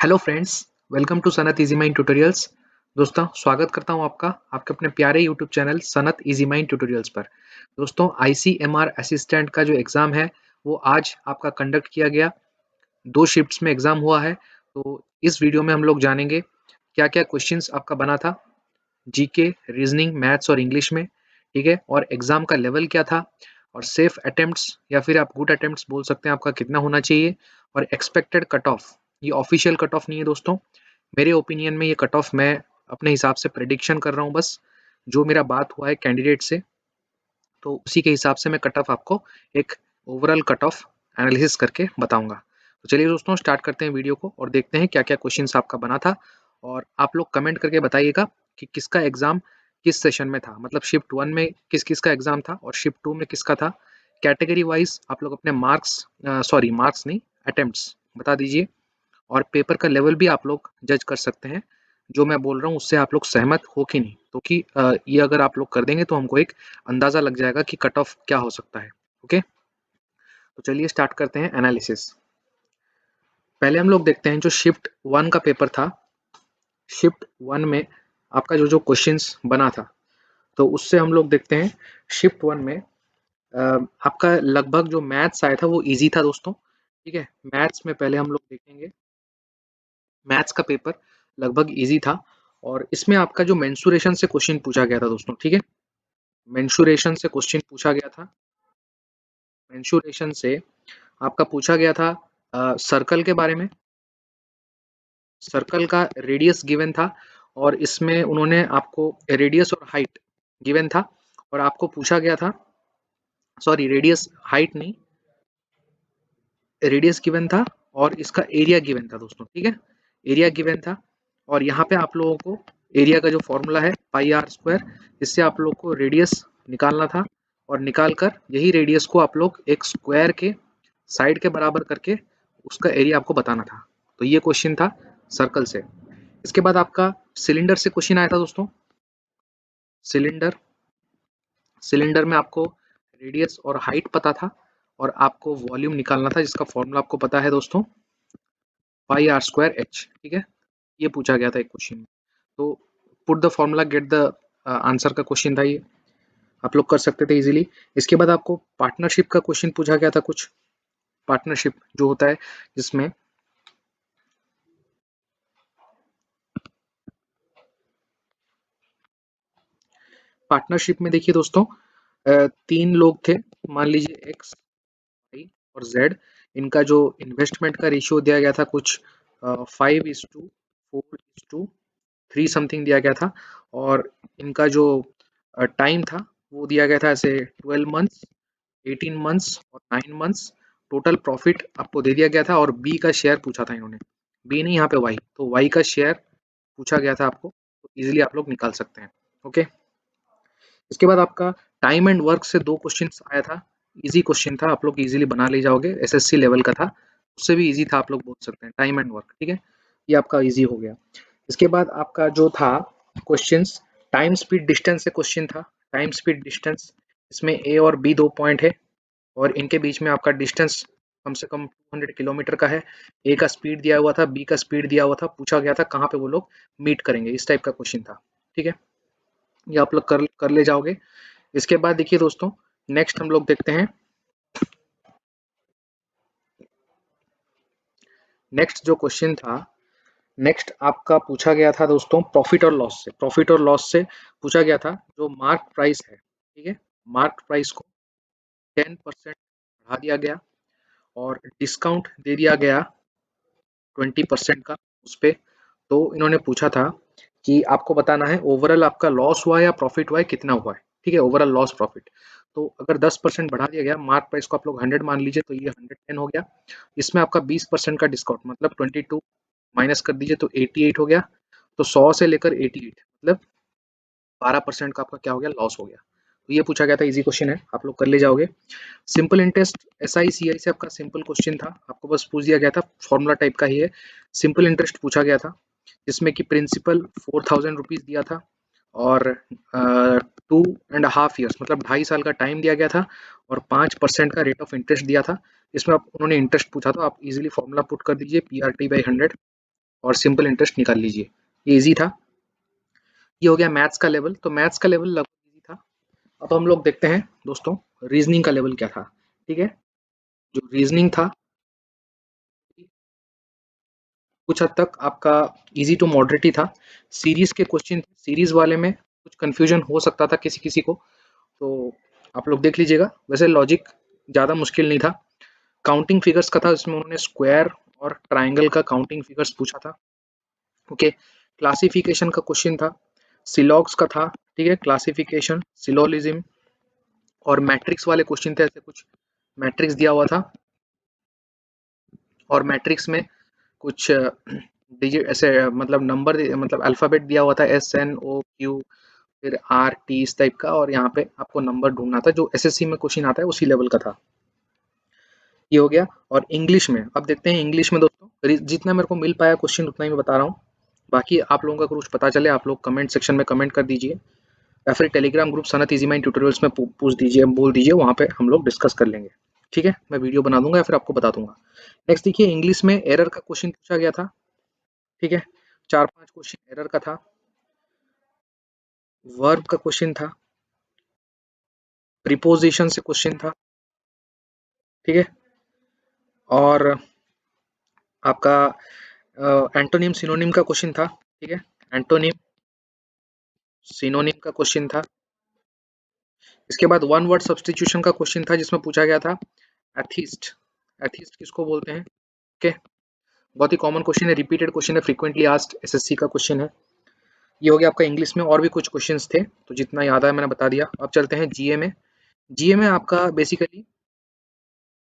Hello friends, welcome to Sanat easy mind tutorials. दोस्तों, स्वागत करता हूं आपका आपके अपने प्यारे YouTube channel Sanat easy mind tutorials पर। दोस्तों, आईसीएमआर असिस्टेंट का जो एग्ज़ाम है वो आज आपका कंडक्ट किया गया। 2 शिफ्ट्स में एग्ज़ाम हुआ है। तो इस वीडियो में हम लोग जानेंगे क्या-क्या क्वेश्चंस आपका बना था, जीके, रीजनिंग, मैथ्स और इंग्लिश में, ठीक है? और एग्ज़ाम का लेवल क्या था और सेफ अटेम्प्ट्स या फिर आप गुड अटेम्प्ट्स बोल सकते हैं आपका कितना होना चाहिए और एक्सपेक्टेड कट ऑफ। ये ऑफिशियल कट ऑफ नहीं है दोस्तों, मेरे ओपिनियन में ये कट ऑफ मैं अपने हिसाब से प्रेडिक्शन कर रहा हूँ बस, जो मेरा बात हुआ है कैंडिडेट से, तो उसी के हिसाब से मैं कट ऑफ आपको एक ओवरऑल कट ऑफ एनालिसिस करके बताऊंगा। तो चलिए दोस्तों, स्टार्ट करते हैं वीडियो को और देखते हैं क्या-क्या क्वेश्चंस आपका बना था। और आप लोग कमेंट करके बताइएगा कि किसका एग्जाम किस सेशन में था, मतलब शिफ्ट 1 में किस-किस का एग्जाम था और शिफ्ट 2 में किसका था। कैटेगरी वाइज आप लोग अपने मार्क्स मार्क्स नहीं, अटेम्प्ट्स बता दीजिए और पेपर का लेवल भी आप लोग जज कर सकते हैं। जो मैं बोल रहा हूँ उससे आप लोग सहमत हो कि नहीं, तो कि ये अगर आप लोग कर देंगे तो हमको एक अंदाजा लग जाएगा कि कट ऑफ क्या हो सकता है। ओके, तो चलिए स्टार्ट करते हैं एनालिसिस। पहले हम लोग देखते हैं जो शिफ्ट 1 का पेपर था। शिफ्ट 1 में आपका जो जो क्वेश्चंस बना था, तो उससे हम लोग देखते हैं शिफ्ट 1 में आपका लगभग जो मैथ्स आया था वो इजी था दोस्तों। ठीक है, मैथ्स में पहले हम लोग देखेंगे। मैथ्स का पेपर लगभग इजी था और इसमें आपका जो मेंसुरेशन से क्वेश्चन पूछा गया था दोस्तों। ठीक है, मेंसुरेशन से क्वेश्चन पूछा गया था। मेंसुरेशन से आपका पूछा गया था सर्कल के बारे में। सर्कल का रेडियस गिवन था और इसमें उन्होंने आपको रेडियस और हाइट गिवन था और आपको पूछा गया था, सॉरी रेडियस हाइट नहीं, रेडियस गिवन था और इसका एरिया गिवन था दोस्तों। ठीक है, एरिया गिवन था और यहाँ पे आप लोगों को एरिया का जो फॉर्मूला है पाई आर स्क्वायर, इससे आप लोग को रेडियस निकालना था और निकाल कर यही रेडियस को आप लोग एक स्क्वायर के साइड के बराबर करके उसका एरिया आपको बताना था। तो ये क्वेश्चन था सर्कल से। इसके बाद आपका सिलेंडर से क्वेश्चन आया था दोस्तों। सिलेंडर, सिलेंडर में आपको रेडियस और हाइट पता था और आपको वॉल्यूम निकालना था जिसका फॉर्मूला आपको पता है दोस्तों, पाई आर स्क्वायर एच। ठीक है, ये पूछा गया था एक क्वेश्चन में। तो put the formula get the answer का क्वेश्चन था ये, आप लोग कर सकते थे इजीली। इसके बाद आपको पार्टनरशिप का क्वेश्चन पूछा गया था कुछ। पार्टनरशिप जो होता है जिसमें पार्टनरशिप में देखिए दोस्तों, 3 लोग थे, मान लीजिए एक्स, वाई और जेड। इनका जो इन्वेस्टमेंट का रेशियो दिया गया था कुछ 5:4:3 समथिंग दिया गया था और इनका जो टाइम था वो दिया गया था ऐसे 12 मंथ्स, 18 मंथ्स और 9 मंथ्स। टोटल प्रॉफिट आपको दे दिया गया था और बी का शेयर पूछा था इन्होंने, बी नहीं यहाँ पे वाई, तो वाई का शेयर पूछा गया था आपको, तो इजीली आप लोग निकाल सकते हैं। ओके, इसके बाद आपका टाइम एंड वर्क से 2 क्वेश्चंस आया था। इजी क्वेश्चन था, आप लोग इजीली बना ले जाओगे, एसएससी लेवल का था, उससे भी इजी था आप लोग बोल सकते हैं, टाइम एंड वर्क। ठीक है, ये आपका इजी हो गया। इसके बाद आपका जो था क्वेश्चंस, टाइम स्पीड डिस्टेंस से क्वेश्चन था। टाइम स्पीड डिस्टेंस, इसमें ए और बी 2 पॉइंट है और इनके बीच में आपका डिस्टेंस कम से कम 200 किलोमीटर का है। ए का स्पीड दिया हुआ था, बी का स्पीड दिया हुआ था, पूछा गया था कहाँ पे वो लोग मीट करेंगे, इस टाइप का क्वेश्चन था। ठीक है, ये आप लोग कर कर ले जाओगे। इसके बाद देखिए दोस्तों, नेक्स्ट हम लोग देखते हैं, नेक्स्ट जो क्वेश्चन था, नेक्स्ट आपका पूछा गया था दोस्तों प्रॉफिट और लॉस से। प्रॉफिट और लॉस से पूछा गया था जो मार्क प्राइस है। ठीक है, मार्क प्राइस को 10% बढ़ा दिया गया और डिस्काउंट दे दिया गया 20% का उस पे। तो इन्होंने पूछा था कि आपको बताना है ओवरऑल आपका लॉस हुआ है या प्रॉफिट हुआ है, कितना हुआ है। ठीक है, ओवरऑल लॉस प्रॉफिट। तो अगर 10% बढ़ा दिया गया, मार्क प्राइस को आप लोग 100 मान लीजिए, तो ये 110 हो गया। इसमें आपका 20% का डिस्काउंट मतलब 22 माइनस कर दीजिए तो 88 हो गया। तो 100 से लेकर 88 मतलब 12% का आपका क्या हो गया, लॉस हो गया। तो ये पूछा गया था, इजी क्वेश्चन है, आप लोग कर ले जाओगे। सिंपल इंटरेस्ट एसआई सीआई से आपका सिंपल क्वेश्चन था, आपको बस पूछ दिया गया था, फॉर्मूला टाइप का ही है। सिंपल इंटरेस्ट पूछा गया था जिसमें कि प्रिंसिपल 4000 रुपीज दिया था और 2.5 ईयर्स मतलब 2.5 साल का टाइम दिया गया था और 5% का रेट ऑफ इंटरेस्ट दिया था। इसमें आप उन्होंने इंटरेस्ट पूछा था, आप इजीली फॉर्मूला पुट कर दीजिए, पी आर टी बाई 100। और सिंपल इंटरेस्ट निकाल लीजिए। ये इजी था। ये हो गया मैथ्स का लेवल। तो मैथ्स का लेवल लगभग इजी था। अब हम लोग देखते हैं दोस्तों रीजनिंग का लेवल क्या था। ठीक है, जो रीजनिंग था कुछ हद तक आपका इजी टू मॉडरेट ही था। सीरीज के क्वेश्चन, सीरीज वाले में कुछ कंफ्यूजन हो सकता था किसी किसी को, तो आप लोग देख लीजिएगा। वैसे लॉजिक ज़्यादा मुश्किल नहीं था। काउंटिंग फिगर्स का था, इसमें उन्होंने स्क्वायर और ट्राइंगल का काउंटिंग फिगर्स पूछा था। ओके, क्लासिफिकेशन का क्वेश्चन था, सिलॉग्स का था। ठीक है, क्लासिफिकेशन, सिलोलिज्म और मैट्रिक्स वाले क्वेश्चन थे। ऐसे कुछ मैट्रिक्स दिया हुआ था और मैट्रिक्स में कुछ डिजिट ऐसे मतलब नंबर मतलब अल्फ़ाबेट दिया हुआ था, SNOQ फिर RT इस टाइप का, और यहाँ पे आपको नंबर ढूंढना था। जो SSC में क्वेश्चन आता है उसी लेवल का था। ये हो गया। और इंग्लिश में अब देखते हैं। इंग्लिश में दोस्तों जितना मेरे को मिल पाया क्वेश्चन उतना ही मैं बता रहा हूँ। बाकी आप लोगों का कुछ पता चले आप लोग कमेंट सेक्शन में कमेंट कर दीजिए, या फिर Telegram group Sanat easy mind tutorials में पूछ दीजिए, बोल दीजिए, वहाँ पे हम लोग डिस्कस कर लेंगे। ठीक है, मैं वीडियो बना दूंगा या फिर आपको बता दूंगा। नेक्स्ट देखिए, इंग्लिश में एरर का क्वेश्चन पूछा गया था। ठीक है, 4-5 क्वेश्चन एरर का था। वर्ब का क्वेश्चन था, प्रीपोजिशन से क्वेश्चन था। ठीक है, और आपका एंटोनिम सिनोनिम का क्वेश्चन था। ठीक है, एंटोनिम सिनोनिम का क्वेश्चन था। इसके बाद वन वर्ड सब्स्टिट्यूशन का क्वेश्चन था, जिसमें पूछा गया था एथिस्ट। एथिस्ट किसको बोलते हैं? ओके, बहुत ही कॉमन क्वेश्चन है, रिपीटेड क्वेश्चन है, फ्रीक्वेंटली आस्क्ड एसएससी का क्वेश्चन है। ये हो गया आपका इंग्लिश में। और भी कुछ क्वेश्चंस थे, तो जितना याद है मैंने बता दिया। अब चलते हैं जीए में। जीए में आपका बेसिकली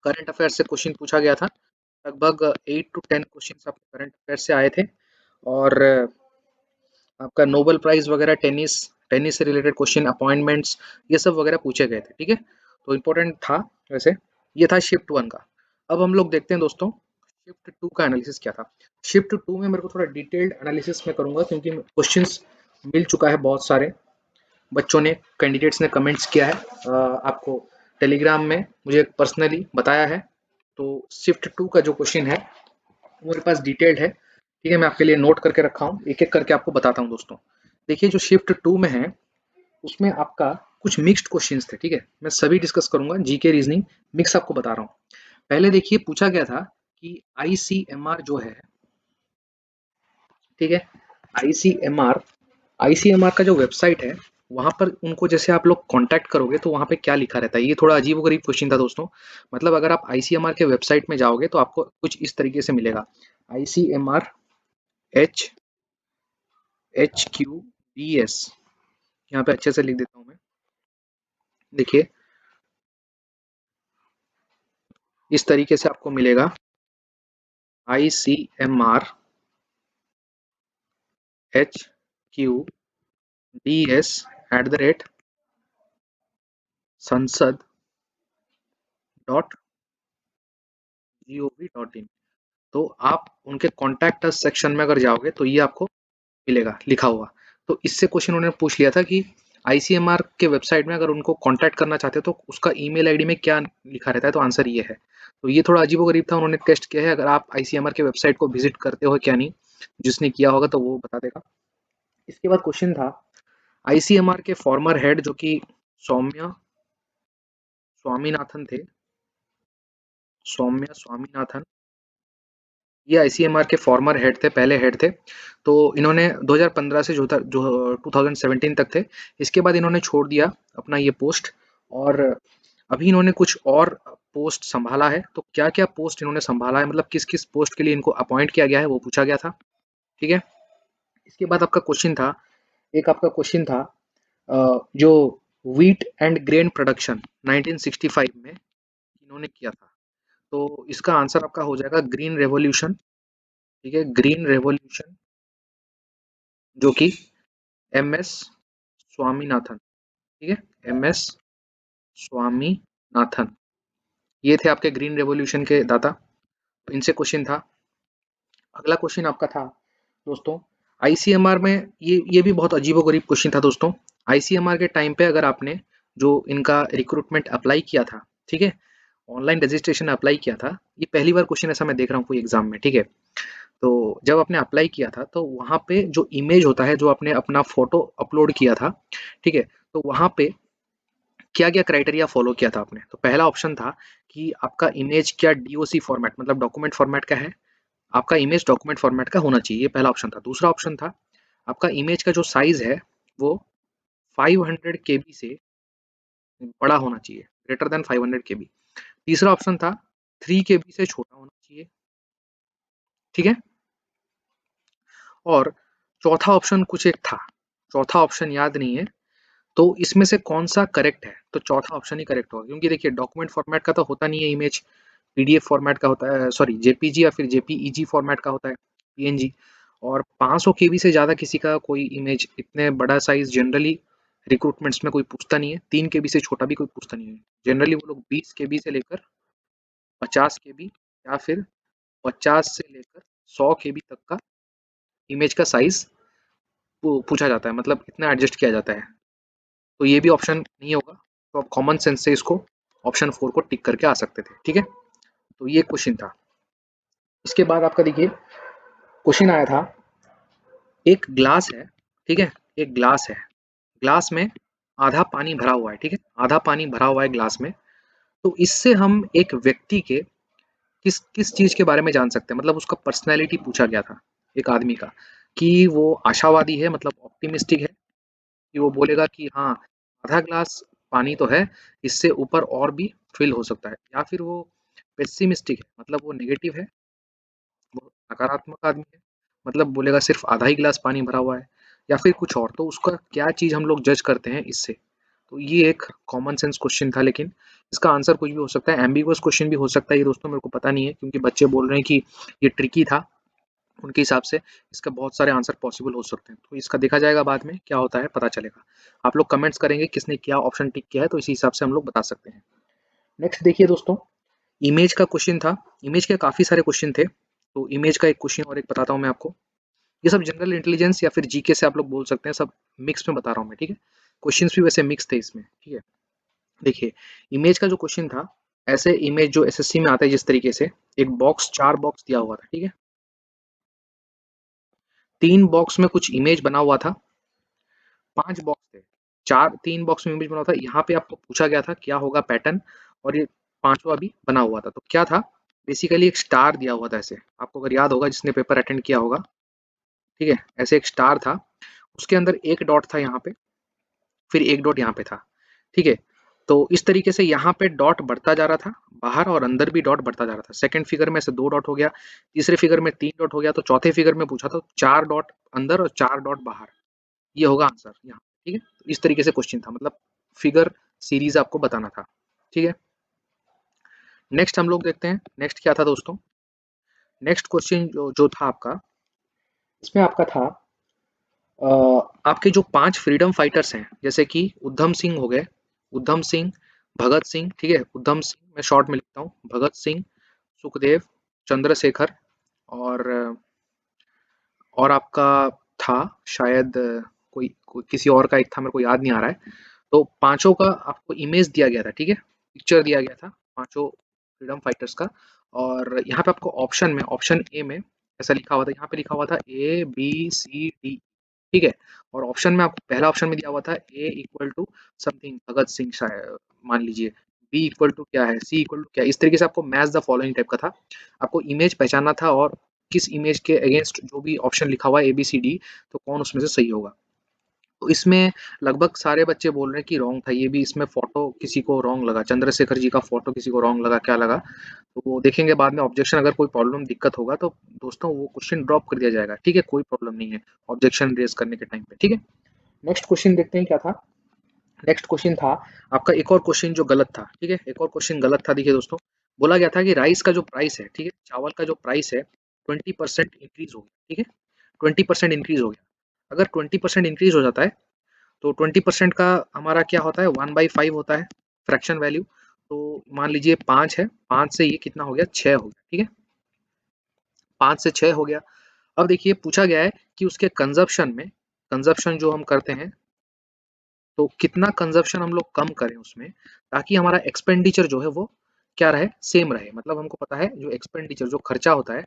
करंट अफेयर से क्वेश्चन पूछा गया था। लगभग 8 to 10 क्वेश्चन आपके करंट अफेयर से आए थे, और आपका नोबेल प्राइज वगैरह, टेनिस टेनिस से रिलेटेड क्वेश्चन, अपॉइंटमेंट्स, ये सब वगैरह पूछे गए थे। ठीक है, तो इम्पोर्टेंट था वैसे। ये था शिफ्ट 1 का। अब हम लोग देखते हैं दोस्तों शिफ्ट 2 का एनालिसिस क्या था। शिफ्ट 2 में मेरे को थोड़ा डिटेल्ड एनालिसिस में करूंगा, क्योंकि क्वेश्चंस मिल चुका है बहुत सारे। बच्चों ने, कैंडिडेट्स ने कमेंट्स किया है, आपको टेलीग्राम में मुझे पर्सनली बताया है। तो शिफ्ट 2 का जो क्वेश्चन है वो मेरे पास डिटेल्ड है। ठीक है, मैं आपके लिए नोट करके रखा हूँ, एक एक करके आपको बताता हूँ दोस्तों। देखिए, जो शिफ्ट 2 में है उसमें आपका कुछ मिक्स्ड क्वेश्चंस थे। ठीक है, मैं सभी डिस्कस करूंगा, जीके रीजनिंग मिक्स आपको बता रहा हूँ। पहले देखिए, पूछा गया था कि आईसीएमआर जो है, ठीक है, आईसीएमआर आईसीएमआर का जो वेबसाइट है, वहां पर उनको जैसे आप लोग कांटेक्ट करोगे तो वहां पे क्या लिखा रहता है। ये थोड़ा अजीबोगरीब क्वेश्चन था दोस्तों। मतलब अगर आप आईसीएमआर के वेबसाइट में जाओगे तो आपको कुछ इस तरीके से मिलेगा, आईसीएमआर HQBS। यहाँ पे अच्छे से लिख देता हूँ मैं। देखिए, इस तरीके से आपको मिलेगा, ICMR HQDS @संसद .gov.in। तो आप उनके कॉन्टैक्ट अस सेक्शन में अगर जाओगे तो ये आपको मिलेगा लिखा हुआ। तो इससे क्वेश्चन उन्होंने पूछ लिया था कि आईसीएमआर के वेबसाइट में अगर उनको कांटेक्ट करना चाहते हो तो उसका ईमेल आईडी में क्या लिखा रहता है, तो आंसर ये है। तो ये थोड़ा अजीबोगरीब था, उन्होंने टेस्ट किया है। अगर आप आईसीएमआर के वेबसाइट को विजिट करते हो क्या नहीं, जिसने किया होगा तो वो बता देगा। इसके बाद क्वेश्चन था, आईसीएमआर के फॉर्मर हेड जो कि सौम्या स्वामीनाथन थे, सौम्या स्वामीनाथन, ये आईसीएमआर के फॉर्मर हेड थे, पहले हेड थे। तो इन्होंने 2015 से जो 2017 तक थे। इसके बाद इन्होंने छोड़ दिया अपना ये पोस्ट, और अभी इन्होंने कुछ और पोस्ट संभाला है। तो क्या क्या पोस्ट इन्होंने संभाला है, मतलब किस किस पोस्ट के लिए इनको अपॉइंट किया गया है, वो पूछा गया था। ठीक है, इसके बाद आपका क्वेश्चन था, एक आपका क्वेश्चन था जो व्हीट एंड ग्रेन प्रोडक्शन 1965 में इन्होंने किया था। तो इसका आंसर आपका हो जाएगा ग्रीन रेवोल्यूशन। ठीक है, ग्रीन रेवोल्यूशन, जो कि MS स्वामीनाथन। ठीक है, MS स्वामीनाथन, ये थे आपके ग्रीन रेवोल्यूशन के दाता। तो इनसे क्वेश्चन था। अगला क्वेश्चन आपका था दोस्तों, आईसीएमआर में, ये भी बहुत अजीबोगरीब क्वेश्चन था दोस्तों। आईसीएमआर के टाइम पे अगर आपने जो इनका रिक्रूटमेंट अप्लाई किया था, ठीक है, ऑनलाइन रजिस्ट्रेशन अप्लाई किया था, ये पहली बार क्वेश्चन ऐसा मैं देख रहा हूँ कोई एग्जाम में। ठीक है, तो जब आपने अप्लाई किया था तो वहाँ पे जो इमेज होता है, जो आपने अपना फ़ोटो अपलोड किया था, ठीक है? तो वहाँ पे क्या-क्या क्राइटेरिया फ़ॉलो किया था आपने? तो पहला ऑप्शन था कि आपका इमेज क्या डीओसी फ़ॉर्मेट मतलब डॉक्यूमेंट फ़ॉर्मेट का है, आपका इमेज डॉक्यूमेंट फ़ॉर्मेट का होना चाहिए, ये पहला ऑप्शन था। दूसरा ऑप्शन था, आपका इमेज का जो साइज़ है, वो 500 केबी से बड़ा होना चाहिए, ग्रेटर दैन 500 केबी। तीसरा ऑप्शन था 3 केबी से छोटा होना चाहिए, ठीक है? और चौथा ऑप्शन कुछ एक था, चौथा ऑप्शन याद नहीं है, तो इसमें से कौन-सा करेक्ट है? तो चौथा ऑप्शन ही करेक्ट होगा क्योंकि देखिए डॉक्यूमेंट फ़ॉर्मेट का तो होता नहीं है इमेज, पीडीएफ फ़ॉर्मेट का होता है, सॉरी जेपीजी या फिर जेपीईजी फ़ॉर्मेट का होता है, पीएनजी। और 500 केबी से ज़्यादा किसी का कोई इमेज इतने बड़ा साइज़ जनरली रिक्रूटमेंट्स में कोई पूछता नहीं है, 3 केबी से छोटा भी कोई पूछता नहीं है। जनरली वो लोग 20 केबी से लेकर 50 केबी या फिर 50 से लेकर 100 केबी तक का इमेज का साइज़ पूछा जाता है, मतलब इतना एडजस्ट किया जाता है। तो ये भी ऑप्शन नहीं होगा, तो आप कॉमन सेंस से इसको ऑप्शन 4 को टिक करके आ सकते थे, ठीक है? तो ये क्वेश्चन था। इसके बाद आपका देखिए क्वेश्चन आया था, एक ग्लास है, ठीक है? एक ग्लास है, ग्लास में आधा पानी भरा हुआ है, ठीक है? आधा पानी भरा हुआ है ग्लास में, तो इससे हम एक व्यक्ति के किस किस चीज़ के बारे में जान सकते हैं? मतलब उसका पर्सनैलिटी पूछा गया था, एक आदमी का, कि वो आशावादी है मतलब ऑप्टिमिस्टिक है, कि वो बोलेगा कि हाँ, आधा ग्लास पानी तो है, इससे ऊपर और भी फ़िल हो सकता है, या फिर वो पेसिमिस्टिक है, मतलब वो नेगेटिव है, वो नकारात्मक आदमी है, मतलब बोलेगा सिर्फ़ आधा ही ग्लास पानी भरा हुआ है, या फिर कुछ और। तो उसका क्या चीज़ हम लोग जज करते हैं इससे? तो ये एक कॉमन सेंस क्वेश्चन था, लेकिन इसका आंसर कुछ भी हो सकता है, एम्बिगुअस क्वेश्चन भी हो सकता है ये दोस्तों, मेरे को पता नहीं है क्योंकि बच्चे बोल रहे हैं कि ये ट्रिकी था, उनके हिसाब से इसका बहुत सारे आंसर पॉसिबल हो सकते हैं। तो इसका देखा जाएगा बाद में क्या होता है, पता चलेगा। आप लोग कमेंट्स करेंगे किसने क्या ऑप्शन टिक किया है, तो इसी हिसाब से हम लोग बता सकते हैं। नेक्स्ट देखिए दोस्तों, इमेज का क्वेश्चन था, इमेज के काफ़ी सारे क्वेश्चन थे, तो इमेज का एक क्वेश्चन और एक बताता हूँ मैं आपको। ये सब जनरल इंटेलिजेंस या फिर जीके से आप लोग बोल सकते हैं, सब मिक्स में बता रहा हूँ मैं, ठीक है? क्वेश्चंस भी वैसे मिक्स थे इसमें, ठीक है? देखिए, इमेज का जो क्वेश्चन था, ऐसे इमेज जो एसएससी में आता है जिस तरीके से, एक बॉक्स 4 बॉक्स दिया हुआ था, ठीक है? 3 बॉक्स में कुछ इमेज बना हुआ था, 5 बॉक्स थे। 3 बॉक्स में इमेज बना हुआ था, यहाँ पे आपको पूछा गया था क्या होगा पैटर्न, और ये पाँचवाँ भी बना हुआ था। तो क्या था? बेसिकली एक स्टार दिया हुआ था ऐसे, आपको अगर याद होगा जिसने पेपर अटेंड किया होगा, ठीक है? ऐसे एक स्टार था, उसके अंदर 1 डॉट था यहाँ पे, फिर 1 डॉट यहाँ पे था, ठीक है? तो इस तरीके से यहाँ पे डॉट बढ़ता जा रहा था, बाहर और अंदर भी डॉट बढ़ता जा रहा था। सेकंड फिगर में से 2 डॉट हो गया, तीसरे फिगर में 3 डॉट हो गया, तो चौथे फिगर में पूछा तो 4 डॉट अंदर और 4 डॉट बाहर। ये होगा आंसर यहाँ, ठीक है? तो इस तरीके से क्वेश्चन था, मतलब फिगर सीरीज़ आपको बताना था, ठीक है? नेक्स्ट हम लोग देखते हैं, नेक्स्ट क्या था दोस्तों? नेक्स्ट क्वेश्चन जो जो था आपका, इसमें आपका था अ, आपके जो 5 फ्रीडम फाइटर्स हैं, जैसे कि उधम सिंह हो गए, उधम सिंह, भगत सिंह, ठीक है? उधम सिंह मैं शॉर्ट में लिखता हूँ, भगत सिंह, सुखदेव, चंद्रशेखर, और आपका था शायद कोई किसी और का एक था, मेरे को याद नहीं आ रहा है। तो पाँचों का आपको इमेज दिया गया था, ठीक है? पिक्चर दिया गया था पाँचों फ्रीडम फाइटर्स का, और यहाँ पे आपको ऑप्शन ए में ऐसा लिखा हुआ था, यहाँ पे लिखा हुआ था ए, बी, सी, डी, ठीक है? और ऑप्शन में आपको पहला ऑप्शन में दिया हुआ था ए equal to something Bhagat Singh शायद मान लीजिए, बी इक्वल टू क्या है, सी इक्वल टू क्या है, इस तरीके से आपको मैच द फॉलोइंग टाइप का था। आपको इमेज पहचानना था और किस इमेज के अगेंस्ट जो भी ऑप्शन लिखा हुआ है ए, बी, सी, डी, तो कौन उसमें से सही होगा। तो इसमें लगभग सारे बच्चे बोल रहे हैं कि रॉन्ग था, ये भी इसमें फ़ोटो किसी को रॉन्ग लगा, चंद्रशेखर जी का फ़ोटो किसी को रॉन्ग लगा, क्या लगा? तो वो देखेंगे बाद में, ऑब्जेक्शन अगर कोई प्रॉब्लम दिक्कत होगा तो दोस्तों वो क्वेश्चन ड्रॉप कर दिया जाएगा, ठीक है? कोई प्रॉब्लम नहीं है ऑब्जेक्शन रेज़ करने के टाइम पे, ठीक है? नेक्स्ट क्वेश्चन देखते हैं क्या था? नेक्स्ट क्वेश्चन था आपका एक और क्वेश्चन जो गलत था, ठीक है? एक और क्वेश्चन गलत था, देखिए दोस्तों, बोला गया था कि राइस का जो प्राइस है, ठीक है? चावल का जो प्राइस है 20% इंक्रीज़ हो गया, ठीक है? 20% इंक्रीज़ हो गया। अगर 20% इंक्रीज़ हो जाता है तो 20% का हमारा क्या होता है 1/5 होता है फ्रैक्शन वैल्यू। तो मान लीजिए 5 है, 5 से ये कितना हो गया 6 हो गया, ठीक है? 5 से 6 हो गया। अब देखिए पूछा गया है कि उसके कंज़प्शन जो हम करते हैं, तो कितना कंज़प्शन हम लोग कम करें उसमें, ताकि हमारा एक्सपेंडिचर जो है वो क्या रहे, सेम रहे। मतलब हमको पता है जो एक्सपेंडिचर जो खर्चा होता है,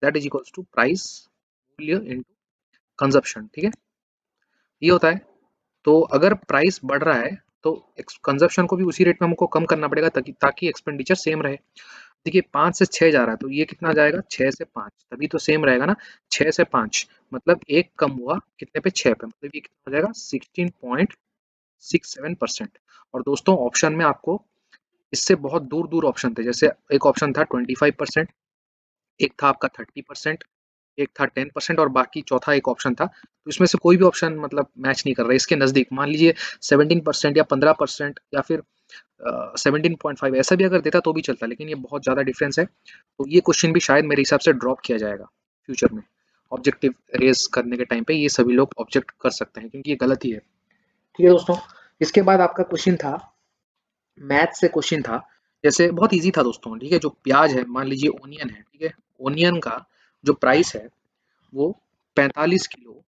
that is equals to price, मूल्य इनटू कंजप्शन। ठीक है, ये होता है। तो अगर प्राइस बढ़ रहा है तो कंजप्शन को भी उसी रेट में हमको कम करना पड़ेगा ताकि ताकि एक्सपेंडिचर सेम रहे। देखिए 5 से 6 जा रहा है तो ये कितना जाएगा, 6 से 5, तभी तो सेम रहेगा ना। 6 से 5 मतलब एक कम हुआ कितने पे, 6 पे, मतलब ये कितना हो जाएगा 16.67%। और दोस्तों ऑप्शन में आपको इससे बहुत दूर दूर ऑप्शन थे, जैसे एक ऑप्शन था 25%, एक था आपका 30%, एक था 10% और बाकी चौथा एक ऑप्शन था। तो इसमें से कोई भी ऑप्शन मतलब मैच नहीं कर रहा है इसके नज़दीक। मान लीजिए 17% या 15% या फिर 17.5 ऐसा भी अगर देता तो भी चलता, लेकिन ये बहुत ज़्यादा डिफरेंस है। तो ये क्वेश्चन भी शायद मेरे हिसाब से ड्रॉप किया जाएगा फ्यूचर में। ऑब्जेक्टिव रेस करने के टाइम पे ये सभी लोग ऑब्जेक्ट कर सकते हैं क्योंकि ये गलत ही है। ठीक है दोस्तों, इसके बाद आपका क्वेश्चन था, मैथ से क्वेश्चन था, जैसे बहुत इजी था दोस्तों। ठीक है, जो प्याज है, मान लीजिए ओनियन है, ठीक है, ओनियन का जो प्राइस है वो 45 किलो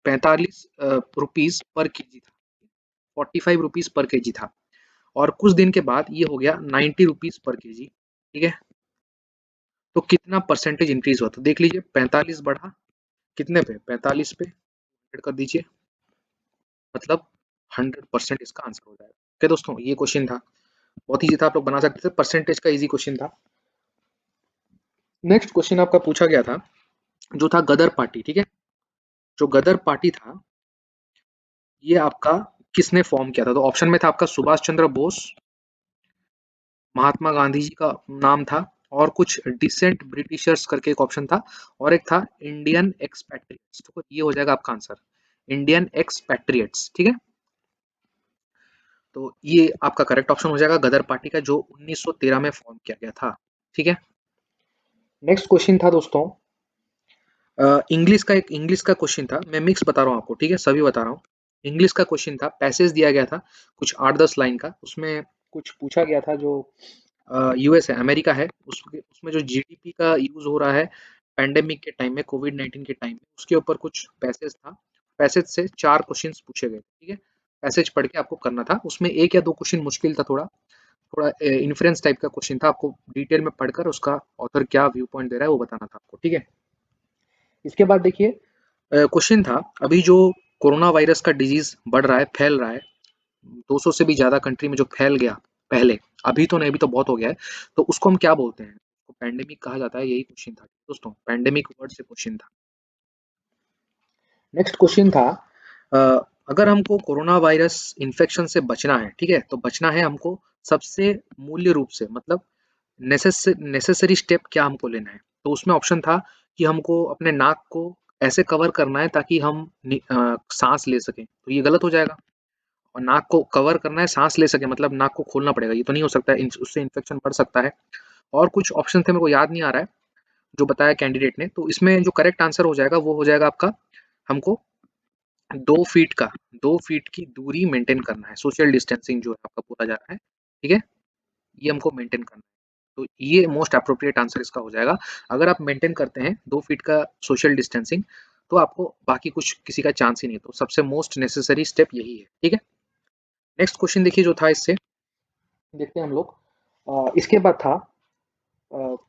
45 रुपीज पर केजी था, 45 रुपीज पर केजी था। और कुछ दिन के बाद ये हो गया 90 रुपीज पर केजी। ठीक है, तो कितना परसेंटेज इंक्रीज हुआ, तो देख लीजिए 45 बढ़ा कितने पे, 45 पे 100 कर दीजिए, मतलब 100% इसका आंसर हो जाएगा। ओके दोस्तों, ये क्वेश्चन था, बहुत ईजी था, आप लोग बना सकते थे, परसेंटेज का इजी क्वेश्चन था। नेक्स्ट क्वेश्चन आपका पूछा गया था जो था गदर पार्टी। ठीक है, जो गदर पार्टी था ये आपका किसने फॉर्म किया था, तो ऑप्शन में था आपका सुभाष चंद्र बोस, महात्मा गांधी जी का नाम था, और कुछ डिसेंट ब्रिटिशर्स करके एक ऑप्शन था, और एक था इंडियन एक्सपैट्रियट्स। तो ये हो जाएगा आपका आंसर, इंडियन एक्सपैट्रियट्स। ठीक है, तो ये आपका करेक्ट ऑप्शन हो जाएगा गदर पार्टी का, जो 1913 में फॉर्म किया गया था। ठीक है, नेक्स्ट क्वेश्चन था दोस्तों, इंग्लिश का, एक इंग्लिश का क्वेश्चन था, मैं मिक्स बता रहा हूँ आपको, ठीक है, सभी बता रहा हूँ। इंग्लिश का क्वेश्चन था, पैसेज दिया गया था कुछ 8-10 लाइन का, उसमें कुछ पूछा गया था, जो यूएस है, अमेरिका है, उसमें जो जीडीपी का यूज हो रहा है पैंडेमिक के टाइम में, कोविड-19 के टाइम में, उसके ऊपर कुछ पैसेज था। पैसेज से 4 क्वेश्चंस पूछे गए। ठीक है, पैसेज पढ़ के आपको करना था, उसमें एक या दो क्वेश्चन मुश्किल था, थोड़ा थोड़ा इन्फ्रेंस टाइप का क्वेश्चन था, आपको डिटेल में पढ़कर उसका ऑथर क्या व्यू पॉइंट दे रहा है वो बताना था आपको। ठीक है, इसके बाद देखिए क्वेश्चन था, अभी जो कोरोना वायरस का डिजीज बढ़ रहा है, फैल रहा है, 200 से भी ज्यादा कंट्री में जो फैल गया पहले, अभी तो नहीं, अभी तो बहुत हो गया है, तो उसको हम क्या बोलते हैं, उसको पैंडेमिक कहा जाता है, यही क्वेश्चन था दोस्तों, पैंडेमिक वर्ड से क्वेश्चन था। नेक्स्ट क्वेश्चन था, अ, अगर हमको कोरोना वायरस इन्फेक्शन से बचना है, ठीक है, तो बचना है हमको सबसे मूल्य रूप से, मतलब नेसेसरी स्टेप क्या हमको लेना है, तो उसमें ऑप्शन था कि हमको अपने नाक को ऐसे कवर करना है ताकि हम सांस ले सकें, तो ये गलत हो जाएगा। और नाक को कवर करना है, सांस ले सके मतलब नाक को खोलना पड़ेगा, ये तो नहीं हो सकता है, उससे इन्फेक्शन बढ़ सकता है। और कुछ ऑप्शन थे, मेरे को याद नहीं आ रहा है जो बताया कैंडिडेट ने, तो इसमें जो करेक्ट आंसर हो जाएगा वो हो जाएगा आपका, हमको 2 फीट का 2 फीट की दूरी मेंटेन करना है, सोशल डिस्टेंसिंग जो है आपका बोला जा रहा है। ठीक है, ये हमको मेंटेन करना है, तो ये मोस्ट अप्रोप्रिएट आंसर इसका हो जाएगा। अगर आप मेंटेन करते हैं 2 फीट का सोशल डिस्टेंसिंग, तो आपको बाकी कुछ किसी का चांस ही नहीं, तो सबसे मोस्ट नेसेसरी स्टेप यही है। ठीक है, नेक्स्ट क्वेश्चन देखिए जो था, इससे देखते हैं हम लोग, इसके बाद था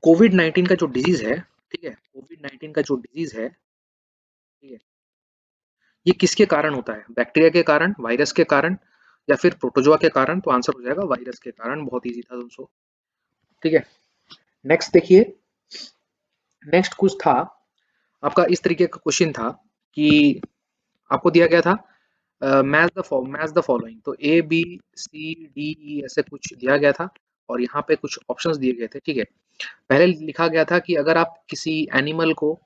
कोविड 19 का जो डिजीज है, ठीक है, कोविड 19 का जो डिजीज है, ठीक है, ये किसके कारण होता है, बैक्टीरिया के कारण, वायरस के कारण, या फिर प्रोटोजोआ के कारण, तो आंसर हो जाएगा वायरस के कारण, बहुत इजी था दोस्तों। ठीक है, नेक्स्ट देखिए, नेक्स्ट कुछ था आपका, इस तरीके का क्वेश्चन था कि आपको दिया गया था मैच द फॉलोइंग, तो A B C D E ऐसे कुछ दिया गया था, और यहाँ पे कुछ ऑप्शंस दिए गए थे। ठीक है, पहले लिखा गया था कि अगर आप किसी एनिमल को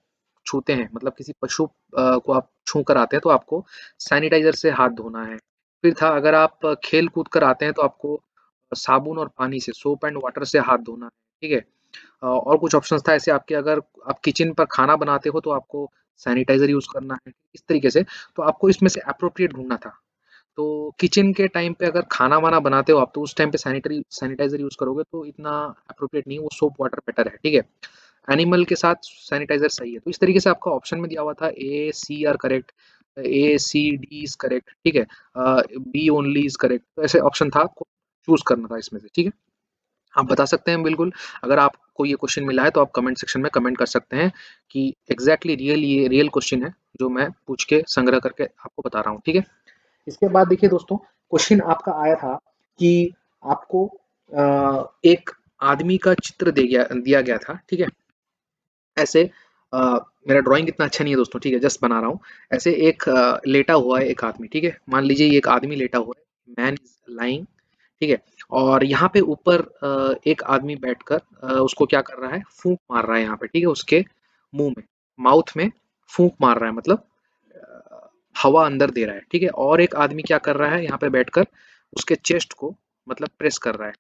छूते हैं, मतलब किसी पशु को आप छू कर आते हैं, तो आपको सैनिटाइजर से हाथ धोना है। फिर था अगर आप खेल कूद कर आते हैं तो आपको साबुन और पानी से, सोप एंड वाटर से हाथ धोना है। ठीक है, और कुछ ऑप्शंस था ऐसे आपके, अगर आप किचन पर खाना बनाते हो तो आपको सैनिटाइजर यूज करना है, इस तरीके से। तो आपको इसमें से अप्रोप्रिएट ढूंढना था। तो किचन के टाइम पे अगर खाना वाना बनाते हो आप, तो उस टाइम पे सैनिटाइजर यूज करोगे तो इतना अप्रोप्रिएट नहीं है, वो सोप वाटर बेटर है। ठीक है, एनिमल के साथ सैनिटाइजर सही है, तो इस तरीके से आपका ऑप्शन में दिया हुआ था A C R correct, A C D is correct, ठीक है, बी ओनली इज करेक्ट, तो ऐसे ऑप्शन था, आपको चूज करना था इसमें से। ठीक है, आप बता सकते हैं बिल्कुल। अगर आपको ये क्वेश्चन मिला है तो आप कमेंट सेक्शन में कमेंट कर सकते हैं कि एग्जैक्टली ये रियल क्वेश्चन है जो मैं पूछ के संग्रह करके आपको बता रहा हूँ, ठीक है। इसके बाद देखिए दोस्तों, क्वेश्चन आपका आया था कि आपको एक आदमी का चित्र दिया गया था, ठीक है। ऐसे अ, मेरा ड्राइंग इतना अच्छा नहीं है दोस्तों, ठीक है, जस्ट बना रहा हूँ। ऐसे एक लेटा हुआ है एक आदमी, ठीक है, मान लीजिए ये एक आदमी लेटा हुआ है, मैन इज लाइंग, ठीक है। और यहाँ पे ऊपर एक आदमी बैठकर उसको क्या कर रहा है, फूंक मार रहा है यहाँ पे, ठीक है, उसके मुंह में, माउथ में फूंक मार रहा है, मतलब हवा अंदर दे रहा है, ठीक है। और एक आदमी क्या कर रहा है यहाँ पे बैठकर उसके चेस्ट को मतलब प्रेस कर रहा है,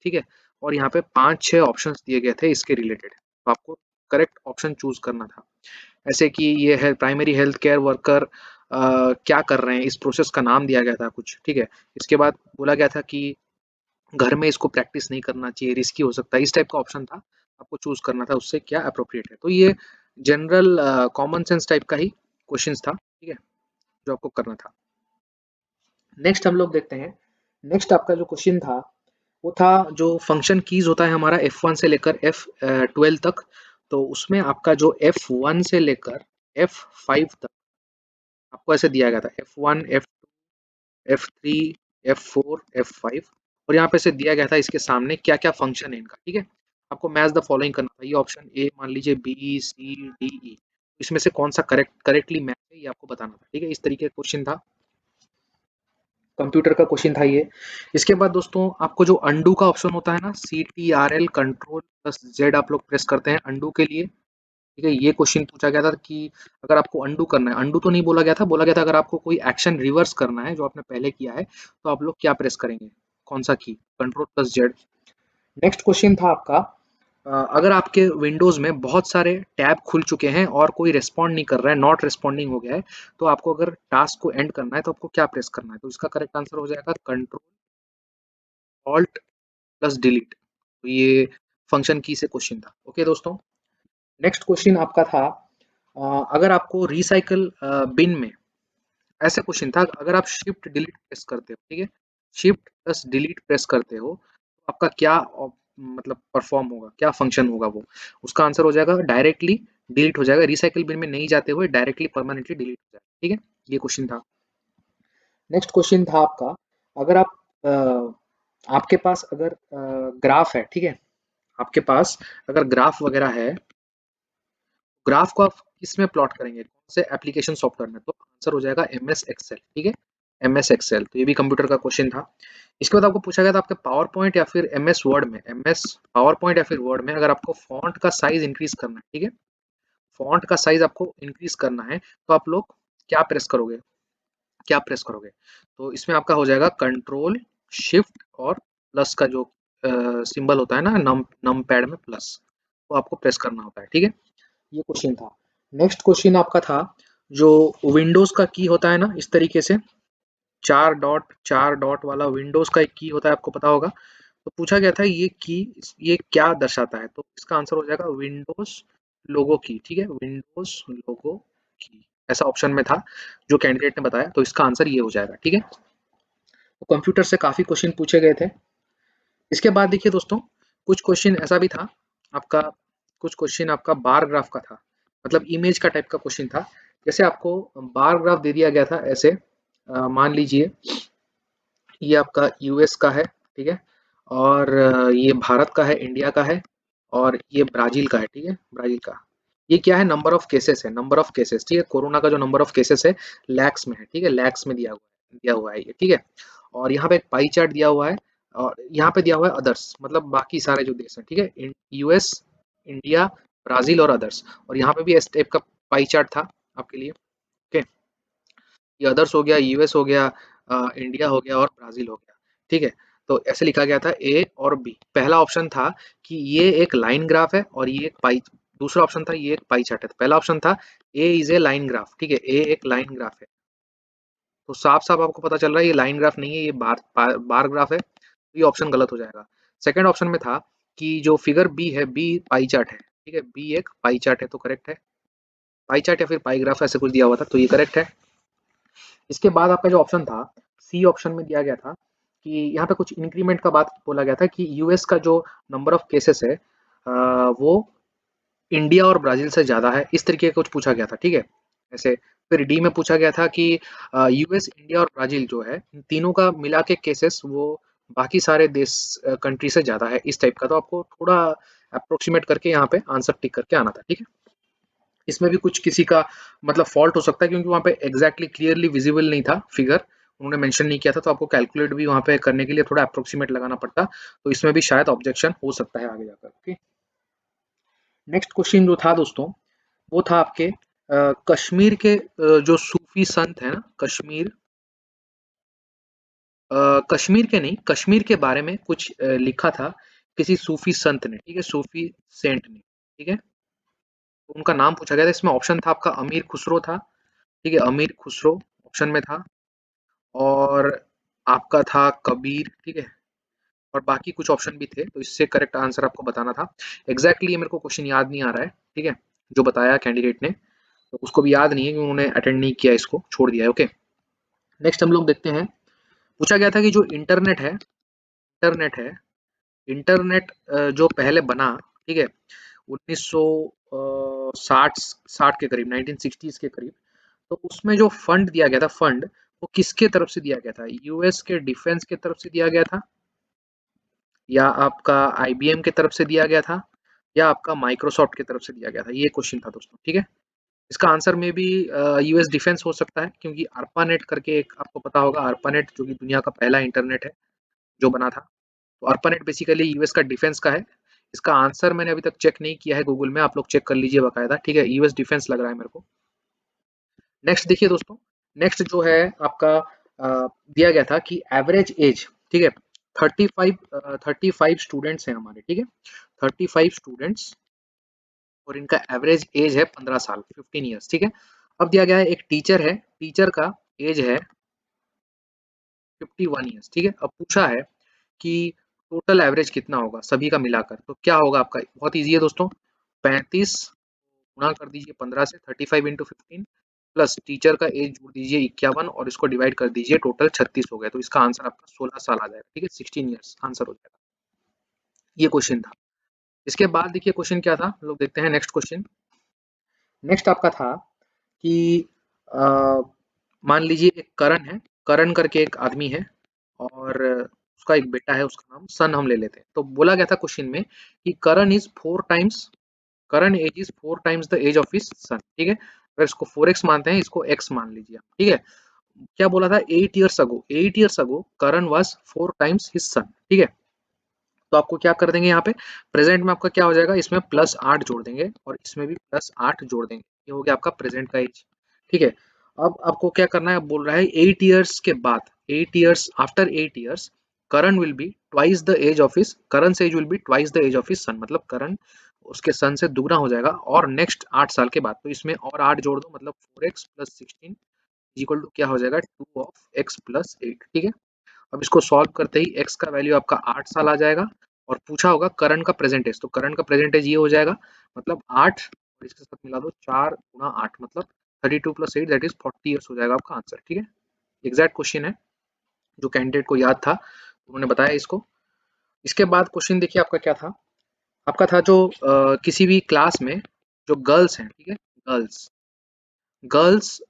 ठीक है। और यहाँ पे 5-6 ऑप्शंस दिए गए थे इसके रिलेटेड, तो आपको करेक्ट ऑप्शन चूज करना था। ऐसे कि ये है प्राइमरी हेल्थ केयर वर्कर क्या कर रहे हैं, इस प्रोसेस का नाम दिया गया था कुछ, ठीक है। इसके बाद बोला गया था कि घर में इसको प्रैक्टिस नहीं करना चाहिए, रिस्की हो सकता है, इस टाइप का ऑप्शन था। आपको चूज करना था उससे क्या अप्रोप्रिएट है। तो ये जनरल कॉमन सेंस टाइप का ही क्वेश्चंस था, ठीक है, जो आपको करना था। नेक्स्ट हम लोग देखते हैं। नेक्स्ट आपका जो क्वेश्चन था वो था जो फंक्शन कीज होता है हमारा F1 से लेकर F12 तक। तो उसमें आपका जो F1 से लेकर F5 तक आपको ऐसे दिया गया था, F1, F2, F3, F4, F5। और यहाँ पे से दिया गया था इसके सामने क्या क्या फंक्शन है इनका, ठीक है। आपको मैच द फॉलोइंग करना था। ये ऑप्शन ए मान लीजिए, बी सी डी ई, इसमें से कौन सा करेक्टली मैच है ये आपको बताना था, ठीक है। इस तरीके का क्वेश्चन था, कंप्यूटर का क्वेश्चन था ये। इसके बाद दोस्तों आपको जो अंडू का ऑप्शन होता है ना, CTRL कंट्रोल प्लस जेड आप लोग प्रेस करते हैं अंडू के लिए, ठीक है। ये क्वेश्चन पूछा गया था कि अगर आपको अंडू करना है, अंडू तो नहीं बोला गया था, बोला गया था अगर आपको कोई एक्शन रिवर्स करना है जो आपने पहले किया है तो आप लोग क्या प्रेस करेंगे, कौन सा की, control plus Z. Next question था आपका, अगर आपके विंडोज में बहुत सारे टैब खुल चुके हैं और कोई रिस्पॉन्ड नहीं कर रहा है, नॉट रिस्पॉन्डिंग हो गया है, तो आपको अगर टास्क को एंड करना है तो आपको क्या प्रेस करना है। तो इसका करेक्ट आंसर हो जाएगा कंट्रोल ऑल्ट प्लस डिलीट। तो ये फंक्शन की से क्वेश्चन था, ओके दोस्तों। नेक्स्ट क्वेश्चन आपका था, अगर आपको रिसाइकल बिन में, ऐसा क्वेश्चन था, अगर आप शिफ्ट डिलीट प्रेस करते हो, ठीक है, शिफ्ट प्लस डिलीट प्रेस करते हो तो आपका क्या मतलब परफॉर्म होगा, क्या फंक्शन होगा वो। उसका आंसर हो जाएगा डायरेक्टली डिलीट हो जाएगा, रिसाइकल बिन में नहीं जाते हुए डायरेक्टली परमानेंटली डिलीट हो जाएगा, ठीक है। ये क्वेश्चन था। नेक्स्ट क्वेश्चन था आपका, अगर आप आपके पास अगर ग्राफ है, ठीक है, आपके पास अगर ग्राफ वगैरह है, ग्राफ को आप किसमें प्लॉट करेंगे, कौन से एप्लीकेशन सॉफ्टवेयर में, तो आंसर हो जाएगा MS एक्सेल, ठीक है, MS एक्सेल। तो ये भी कंप्यूटर का क्वेश्चन था। इसके बाद आपको पूछा गया था आपके पावर पॉइंट या फिर MS वर्ड में, MS पावर पॉइंट या फिर वर्ड में अगर आपको फॉन्ट का साइज इंक्रीज करना है, ठीक है, फॉन्ट का साइज आपको इंक्रीज करना है तो आप लोग क्या प्रेस करोगे, क्या प्रेस करोगे। तो इसमें आपका हो जाएगा कंट्रोल शिफ्ट और प्लस का जो सिंबल होता है ना, नम पैड में प्लस, वो आपको प्रेस करना होता है, ठीक है। ये क्वेश्चन था। नेक्स्ट क्वेश्चन आपका था, जो विंडोज का की होता है ना इस तरीके से, 4 डॉट वाला विंडोज का एक की होता है, आपको पता होगा। तो पूछा गया था ये की ये क्या दर्शाता है, तो इसका आंसर हो जाएगा विंडोज लोगो की, ठीक है, विंडोज लोगो की, ऐसा ऑप्शन में था जो कैंडिडेट ने बताया, तो इसका आंसर ये हो जाएगा, ठीक है। तो कंप्यूटर से काफी क्वेश्चन पूछे गए थे। इसके बाद देखिए दोस्तों, कुछ क्वेश्चन ऐसा भी था आपका, कुछ क्वेश्चन आपका बार ग्राफ का था, मतलब इमेज का टाइप का क्वेश्चन था। जैसे आपको बार ग्राफ दे दिया गया था ऐसे, मान लीजिए ये आपका यूएस का है, ठीक है, और ये भारत का है, इंडिया का है, और ये ब्राजील का है, ठीक है, ब्राजील का। ये क्या है, नंबर ऑफ केसेस है, नंबर ऑफ केसेस, ठीक है, कोरोना का जो नंबर ऑफ केसेस है लैक्स में है, ठीक है, लैक्स में दिया हुआ है ये, ठीक है। और यहाँ पे एक पाई चार्ट दिया हुआ है, और यहाँ पे दिया हुआ है अदर्स, मतलब बाकी सारे जो देश हैं, ठीक है, यूएस, इंडिया, ब्राजील और अदर्स। और यहाँ पे भी इस टाइप का पाई चार्ट था आपके लिए, ओके। ये अदर्स हो गया, यूएस हो गया, इंडिया हो गया और ब्राजील हो गया, ठीक है। तो ऐसे लिखा गया था ए और बी। पहला ऑप्शन था कि ये एक लाइन ग्राफ है और ये एक पाई, दूसरा ऑप्शन था ये एक पाई चार्ट है। तो पहला ऑप्शन था ए इज ए लाइन ग्राफ, ठीक है, ए एक लाइन ग्राफ है। तो साफ साफ आपको पता चल रहा है ये लाइन ग्राफ नहीं है, ये बार ग्राफ है, तो ये ऑप्शन गलत हो जाएगा। सेकंड ऑप्शन में था कि जो फिगर बी है, बी पाई चार्ट है, ठीक है, बी एक पाई चार्ट है, तो करेक्ट है। पाई चार्ट या फिर पाई ग्राफ ऐसे कुछ दिया हुआ था, तो ये करेक्ट है। इसके बाद आपका जो ऑप्शन था सी ऑप्शन में दिया गया था कि यहाँ पे कुछ इंक्रीमेंट का बात बोला गया था कि यूएस का जो नंबर ऑफ केसेस है वो इंडिया और ब्राजील से ज़्यादा है, इस तरीके का कुछ पूछा गया था, ठीक है। ऐसे फिर डी में पूछा गया था कि यूएस, इंडिया और ब्राजील जो है, इन तीनों का मिला के केसेस वो बाकी सारे देश कंट्री से ज़्यादा है, इस टाइप का। तो आपको थोड़ा अप्रोक्सीमेट करके यहाँ पे आंसर टिक करके आना था, ठीक है। इसमें भी कुछ किसी का मतलब फॉल्ट हो सकता है, क्योंकि वहाँ पे एग्जैक्टली क्लियरली विजिबल नहीं था फिगर, उन्होंने मेंशन नहीं किया था, तो आपको कैलकुलेट भी वहाँ पे करने के लिए थोड़ा अप्रोक्सीमेट लगाना पड़ता, तो इसमें भी शायद ऑब्जेक्शन हो सकता है आगे जाकर। ओके, नेक्स्ट क्वेश्चन जो था दोस्तों, वो था आपके कश्मीर के जो सूफी संत है ना, कश्मीर के नहीं, कश्मीर के बारे में कुछ लिखा था किसी सूफी संत ने, ठीक है, सूफी सेंट ने, ठीक है। उनका नाम पूछा गया था, इसमें ऑप्शन था आपका अमीर खुसरो था, ठीक है, अमीर खुसरो ऑप्शन में था, और आपका था कबीर, ठीक है, और बाकी कुछ ऑप्शन भी थे, तो इससे करेक्ट आंसर आपको बताना था। एग्जैक्टली ये मेरे को क्वेश्चन याद नहीं आ रहा है, ठीक है, जो बताया कैंडिडेट ने, तो उसको भी याद नहीं है, क्योंकि उन्होंने अटेंड नहीं किया, इसको छोड़ दिया है। ओके, नेक्स्ट हम लोग देखते हैं। पूछा गया था कि जो इंटरनेट जो पहले बना, ठीक है, 1960 60 के करीब, 1960s के करीब, तो उसमें जो फंड दिया गया था, फंड वो किसके तरफ से दिया गया था? यूएस के डिफेंस के तरफ से दिया गया था, या आपका आईबीएम के तरफ से दिया गया था, या आपका माइक्रोसॉफ्ट की तरफ से दिया गया था? ये क्वेश्चन था दोस्तों, ठीक है। इसका आंसर में भी यूएस डिफेंस हो सकता है, क्योंकि ARPANET करके एक आपको पता होगा, ARPANET जो कि दुनिया का पहला इंटरनेट है जो बना था, तो ARPANET बेसिकली यूएस का डिफेंस का है। इसका आंसर मैंने अभी तक चेक नहीं किया है गूगल में, आप लोग चेक कर लीजिए बाकायदा, ठीक है, यूएस डिफेंस लग रहा है मेरे को। नेक्स्ट देखिए दोस्तों, नेक्स्ट जो है आपका दिया गया था कि एवरेज एज, ठीक है, 35 स्टूडेंट्स हैं हमारे, ठीक है, 35 स्टूडेंट्स, और इनका एवरेज एज है 15 साल, 15 ईयर्स, ठीक है। अब दिया गया है एक टीचर है, टीचर का एज है 51 ईयर्स, ठीक है। अब पूछा है कि टोटल एवरेज कितना होगा सभी का मिलाकर, तो क्या होगा आपका? बहुत ईजी है दोस्तों, 35 गुणा कर दीजिए 15 से, 35 इंटू 15, प्लस टीचर का एज जोड़ दीजिए 51, और इसको डिवाइड कर दीजिए, टोटल 36 हो गया, तो इसका आंसर आपका 16 साल आ जाएगा, ठीक है, 16 ईयर्स आंसर हो जाएगा। ये क्वेश्चन था। इसके बाद देखिए क्वेश्चन क्या था, लोग देखते हैं नेक्स्ट क्वेश्चन। नेक्स्ट आपका था कि अ, मान लीजिए एक करण है, करण करके एक आदमी है, और उसका एक बेटा है, उसका नाम सन हम ले लेते हैं। तो बोला गया था क्वेश्चन में कि Karan age is 4 times the age of his son, ठीक है। अगर इसको 4x मानते हैं, इसको x मान लीजिए आप, ठीक है। क्या बोला था? 8 years ago Karan was 4 times his son, ठीक है। तो आपको क्या कर देंगे यहाँ पे, प्रेजेंट में आपका क्या हो जाएगा, इसमें +8 जोड़ देंगे, और इसमें भी +8 जोड़ देंगे, ये हो गया आपका प्रेजेंट का एज, ठीक है। अब आपको क्या करना है, अब बोल रहा है 8 ईयर्स के बाद, 8 years, after 8 years Karan will be twice the age of his, Karan age will be twice the age of his son, मतलब करण उसके सन से दुगना हो जाएगा, और नेक्स्ट 8 साल के बाद, तो इसमें और 8 जोड़ दो, मतलब 4x + 16 इक्वल टू क्या हो जाएगा, 2 ऑफ x + 8, ठीक है। अब इसको सॉल्व करते ही x का वैल्यू आपका 8 साल आ जाएगा, और पूछा होगा करंट का प्रेजेंट एज, तो करंट का प्रेजेंट एज ये हो जाएगा, मतलब 8, और इसके साथ मिला दो 4 गुणा 8, मतलब 32 + 8 दैट इज 40 ईयर्स हो जाएगा आपका आंसर, ठीक है। एग्जैक्ट क्वेश्चन है, जो कैंडिडेट को याद था उन्होंने बताया इसको। इसके बाद क्वेश्चन देखिए आपका क्या था, आपका था जो किसी भी क्लास में जो गर्ल्स हैं, ठीक है, girls girls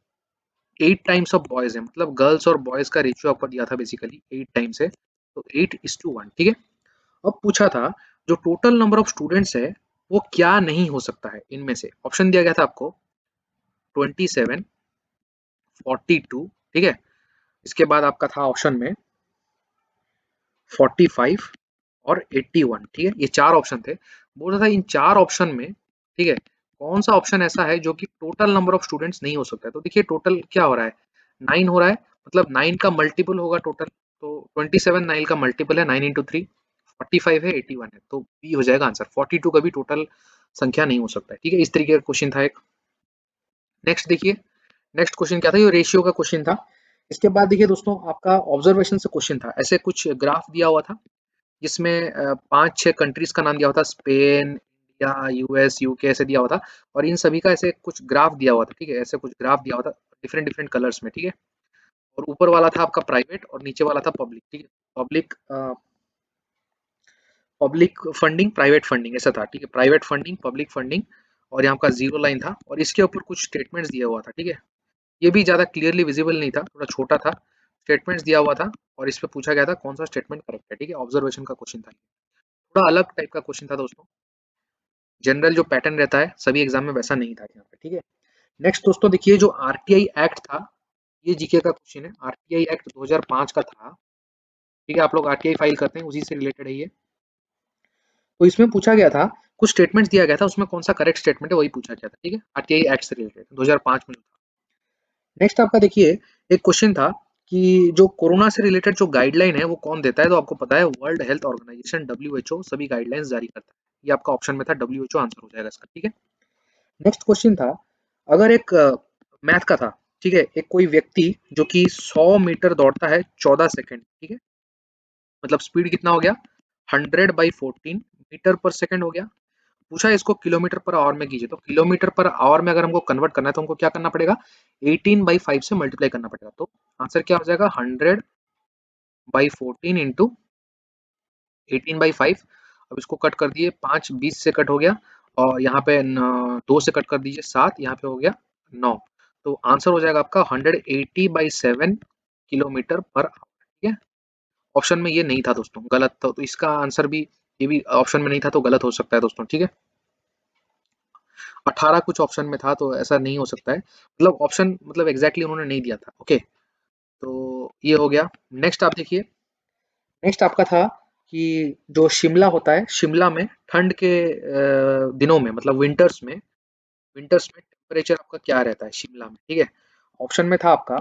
8 times of boys है, मतलब गर्ल्स और बॉयज का रेशियो आपको दिया था बेसिकली 8 टाइम्स है, तो 8:1, ठीक है। अब पूछा था जो टोटल नंबर ऑफ स्टूडेंट्स है वो क्या नहीं हो सकता है इनमें से, ऑप्शन दिया गया था आपको 27, 42, ठीक है। इसके बाद आपका था ऑप्शन में 45 और 81, ठीक है, ये 4 ऑप्शन थे। बोल रहा था इन 4 ऑप्शन में, ठीक है, कौन सा ऑप्शन ऐसा है जो कि टोटल नंबर ऑफ स्टूडेंट्स नहीं हो सकता है। तो देखिए टोटल क्या हो रहा है, 9 हो रहा है, मतलब 9 का मल्टीपल होगा टोटल, तो 27 9 का मल्टीपल है, 9 इंटू 3 45 है, 81 है, तो बी हो जाएगा आंसर। 42 का भी टोटल संख्या नहीं हो सकता है, ठीक है। इस तरीके का क्वेश्चन था एक। नेक्स्ट देखिए, नेक्स्ट क्वेश्चन क्या था, ये रेशियो का क्वेश्चन था। इसके बाद देखिए दोस्तों, आपका ऑब्जर्वेशन से क्वेश्चन था, ऐसे कुछ ग्राफ दिया हुआ था जिसमें 5-6 कंट्रीज का नाम दिया हुआ था, स्पेन, इंडिया, यूएस, यूके, ऐसे दिया हुआ था, और इन सभी का ऐसे कुछ ग्राफ दिया हुआ था, ठीक है, ऐसे कुछ ग्राफ दिया हुआ था डिफरेंट डिफरेंट कलर्स में, ठीक है। और ऊपर वाला था आपका प्राइवेट और नीचे वाला था पब्लिक, ठीक है। Public public funding, private funding, ऐसा था, ठीक है, प्राइवेट फंडिंग, पब्लिक फंडिंग, और यहाँ का जीरो लाइन था और इसके ऊपर कुछ स्टेटमेंट्स दिया हुआ था, ठीक है। ये भी ज़्यादा क्लियरली विजिबल नहीं था, थोड़ा छोटा था, स्टेटमेंट्स दिया हुआ था और इस पे पूछा गया था कौन सा स्टेटमेंट करेक्ट है, ठीक है, ऑब्जर्वेशन का क्वेश्चन था, थोड़ा अलग टाइप का क्वेश्चन था दोस्तों। जनरल जो पैटर्न रहता है सभी एग्जाम में वैसा नहीं था यहाँ पे, ठीक है। नेक्स्ट दोस्तों देखिए, जो आरटीआई एक्ट था, ये जीके का क्वेश्चन है, आरटीआई एक्ट 2005 का था, ठीक है, आप लोग आरटीआई फाइल करते हैं, उसी से रिलेटेड है ये। तो इसमें पूछा गया था, कुछ स्टेटमेंट्स दिया गया था, उसमें कौन सा करेक्ट स्टेटमेंट है वही पूछा गया था, ठीक है, आरटीआई एक्ट से रिलेटेड 2005 में। नेक्स्ट आपका देखिए, एक क्वेश्चन था कि जो कोरोना से रिलेटेड जो गाइडलाइन है वो कौन देता है, तो आपको पता है वर्ल्ड हेल्थ ऑर्गेनाइजेशन, डब्ल्यूएचओ सभी गाइडलाइंस जारी करता है, ये आपका ऑप्शन में था, डब्ल्यूएचओ आंसर हो जाएगा इसका, ठीक है। नेक्स्ट क्वेश्चन था, अगर एक मैथ का था, ठीक है, एक कोई व्यक्ति जो कि 100 मीटर दौड़ता है 14 सेकंड, ठीक है, मतलब स्पीड कितना हो गया, 100/14 मीटर पर सेकंड हो गया। पूछा है इसको किलोमीटर पर आवर में कीजिए, तो किलोमीटर पर आवर में अगर हमको कन्वर्ट करना है तो हमको क्या करना पड़ेगा, 18/5 से मल्टीप्लाई करना पड़ेगा, तो आंसर क्या हो जाएगा, 100/14 इंटू 18/5। अब इसको कट कर दिए, 5 20 से कट हो गया, और यहाँ पे 2 से कट कर दीजिए 7, यहाँ पे हो गया 9, तो आंसर हो जाएगा आपका 180/7 किलोमीटर पर आवर, ठीक है। ऑप्शन में ये नहीं था दोस्तों, गलत था, तो इसका आंसर भी, ये भी ऑप्शन में नहीं था तो गलत हो सकता है दोस्तों, ठीक है। 18 कुछ ऑप्शन में था तो ऐसा नहीं हो सकता है, मतलब ऑप्शन मतलब एग्जैक्टली उन्होंने नहीं दिया था, ओके। तो ये हो गया। नेक्स्ट आप देखिए, नेक्स्ट आपका था कि जो शिमला होता है, शिमला में ठंड के दिनों में, मतलब विंटर्स में टेम्परेचर आपका क्या रहता है शिमला में, ठीक है। ऑप्शन में था आपका